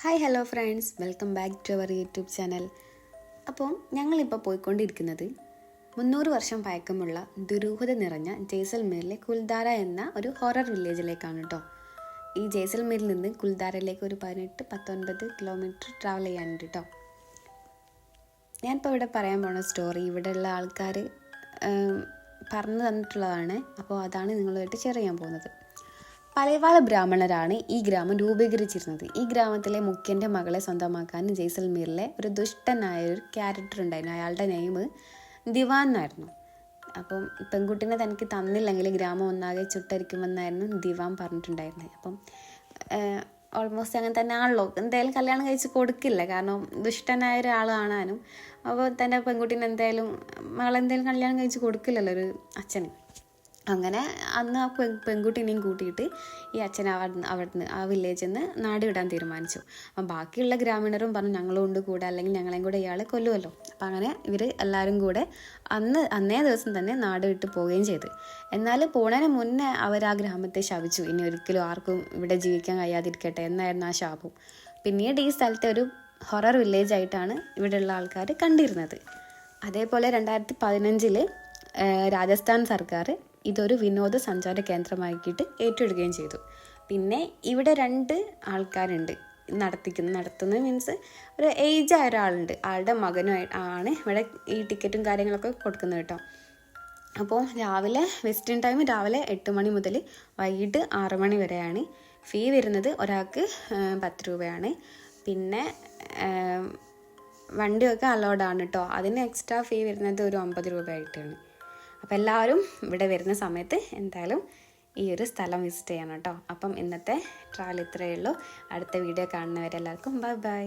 Hi hello friends, welcome back to our YouTube channel. അപ്പോൾ ഞങ്ങളിപ്പോൾ പോയിക്കൊണ്ടിരിക്കുന്നത് 300 വർഷം പഴക്കമുള്ള ദുരൂഹത നിറഞ്ഞ ജയ്സൽമീറിലെ കുൽദാര എന്ന ഒരു ഹൊറർ വില്ലേജിലേക്കാണ് കേട്ടോ. ഈ ജയ്സൽമീറിൽ നിന്ന് കുൽദാരയിലേക്ക് ഒരു 18-19 കിലോമീറ്റർ ട്രാവൽ ചെയ്യാനുണ്ട് കേട്ടോ. ഞാനിപ്പോൾ ഇവിടെ പറയാൻ പോണ സ്റ്റോറി ഇവിടെയുള്ള ആൾക്കാർ പറഞ്ഞു തന്നിട്ടുള്ളതാണ്. അപ്പോൾ അതാണ് നിങ്ങളുമായിട്ട് ഷെയർ ചെയ്യാൻ പോകുന്നത്. പലേവാള ബ്രാഹ്മണരാണ് ഈ ഗ്രാമം രൂപീകരിച്ചിരുന്നത്. ഈ ഗ്രാമത്തിലെ മുഖ്യൻ്റെ മകളെ സ്വന്തമാക്കാൻ ജയ്സൽമീറിലെ ഒരു ദുഷ്ടനായ ഒരു ക്യാരക്ടർ ഉണ്ടായിരുന്നു. അയാളുടെ നെയിം ദിവാൻ എന്നായിരുന്നു. അപ്പം പെൺകുട്ടിനെ തനിക്ക് തന്നില്ലെങ്കിൽ ഗ്രാമം ഒന്നാകെ ചുട്ടരിക്കുമെന്നായിരുന്നു ദിവാൻ പറഞ്ഞിട്ടുണ്ടായിരുന്നത്. അപ്പം ഓൾമോസ്റ്റ് അങ്ങനെ തന്നെ ആണല്ലോ, എന്തായാലും കല്യാണം കഴിച്ച് കൊടുക്കില്ല, കാരണം ദുഷ്ടനായ ഒരാൾ കാണാനും. അപ്പോൾ തൻ്റെ പെൺകുട്ടീനെ എന്തായാലും മകളെന്തായാലും കല്യാണം കഴിച്ച് കൊടുക്കില്ലല്ലോ ഒരു അച്ഛന്. അങ്ങനെ അന്ന് ആ പെൺകുട്ടീനെയും കൂട്ടിയിട്ട് ഈ അച്ഛൻ അവിടുന്ന് ആ വില്ലേജിൽ നിന്ന് നാട് വിടാൻ തീരുമാനിച്ചു. അപ്പം ബാക്കിയുള്ള ഗ്രാമീണരും പറഞ്ഞു ഞങ്ങളും കൊണ്ട് കൂടെ, അല്ലെങ്കിൽ ഞങ്ങളെയും കൂടെ ഇയാളെ കൊല്ലുമല്ലോ. അപ്പം അങ്ങനെ ഇവർ എല്ലാവരും കൂടെ അന്നേ ദിവസം തന്നെ നാട് വിട്ട് പോവുകയും ചെയ്തു. എന്നാൽ പോണതിന് മുന്നേ അവർ ആ ഗ്രാമത്തെ ശപിച്ചു, ഇനി ഒരിക്കലും ആർക്കും ഇവിടെ ജീവിക്കാൻ കഴിയാതിരിക്കട്ടെ എന്നായിരുന്നു ആ ശാപം. പിന്നീട് ഈ സ്ഥലത്തെ ഒരു ഹൊറർ വില്ലേജ് ആയിട്ടാണ് ഇവിടെയുള്ള ആൾക്കാർ കണ്ടിരുന്നത്. അതേപോലെ 2015 രാജസ്ഥാൻ സർക്കാർ ഇതൊരു വിനോദസഞ്ചാര കേന്ദ്രമാക്കിയിട്ട് ഏറ്റെടുക്കുകയും ചെയ്തു. പിന്നെ ഇവിടെ 2 ആൾക്കാരുണ്ട് നടത്തുന്നത് മീൻസ് ഒരു ഏജ് ആയ ഒരാളുണ്ട്, ആളുടെ മകനുമായി ആണ് ഇവിടെ ഈ ടിക്കറ്റും കാര്യങ്ങളൊക്കെ കൊടുക്കുന്നത് കേട്ടോ. അപ്പോൾ വെസ്റ്റേൺ ടൈം രാവിലെ 8 മണി മുതൽ വൈകിട്ട് 6 മണി വരെയാണ്. ഫീ വരുന്നത് ഒരാൾക്ക് 10 രൂപയാണ്. പിന്നെ വണ്ടിയൊക്കെ അലൗഡാണ് കേട്ടോ. അതിന് എക്സ്ട്രാ ഫീ വരുന്നത് ഒരു 50 രൂപ ആയിട്ടാണ്. അപ്പോൾ എല്ലാവരും ഇവിടെ വരുന്ന സമയത്ത് എന്തായാലും ഈ ഒരു സ്ഥലം വിസിറ്റ് ചെയ്യണം കേട്ടോ. അപ്പം ഇന്നത്തെ ട്രാവൽ ഇത്രയേ ഉള്ളൂ. അടുത്ത വീഡിയോ കാണുന്നവരെല്ലാവർക്കും ബൈ ബൈ.